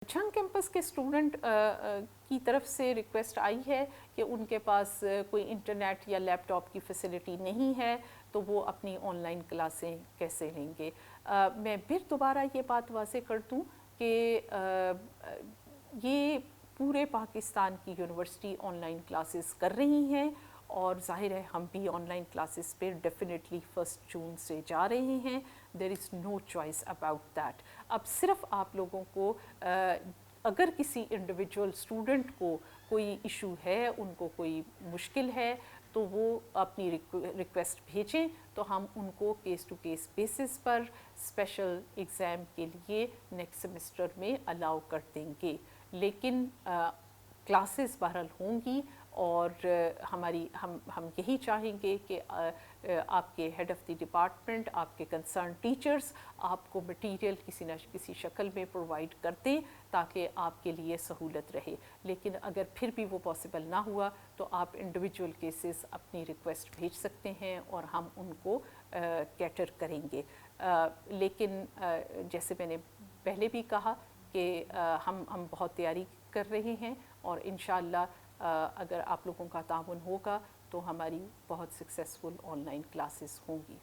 छंग campus के student की तरफ से रिक्वेस्ट आई है कि उनके पास कोई इंटरनेट या लैपटॉप की फैसिलिटी नहीं है, तो वो अपनी ऑनलाइन क्लासें कैसे लेंगे। मैं फिर दोबारा ये बात वाज़ेह कर दूँ कि ये पूरे पाकिस्तान की यूनिवर्सिटी ऑनलाइन क्लासेस कर रही हैं, और ज़ाहिर है हम भी ऑनलाइन क्लासेस पे डेफिनेटली 1 जून से जा रहे हैं। There is no choice about that. अब सिर्फ आप लोगों को अगर किसी इंडिविजुअल स्टूडेंट को कोई इशू है, उनको कोई मुश्किल है, तो वो अपनी रिक्वेस्ट भेजें, तो हम उनको केस टू केस बेसिस पर स्पेशल एग्ज़ाम के लिए नेक्स्ट सेमेस्टर में अलाउ कर देंगे। लेकिन क्लासेस बहरहाल होंगी, और हम यही चाहेंगे कि आपके हेड ऑफ़ द डिपार्टमेंट, आपके कंसर्न टीचर्स आपको मटेरियल किसी न किसी शक्ल में प्रोवाइड कर दें, ताकि आपके लिए सहूलत रहे। लेकिन अगर फिर भी वो पॉसिबल ना हुआ, तो आप इंडिविजुअल केसेस अपनी रिक्वेस्ट भेज सकते हैं और हम उनको कैटर करेंगे। लेकिन जैसे मैंने पहले भी कहा कि हम बहुत तैयारी कर रहे हैं, और इंशाअल्लाह अगर आप लोगों का ताउन होगा तो हमारी बहुत सक्सेसफुल ऑनलाइन क्लासेस होंगी।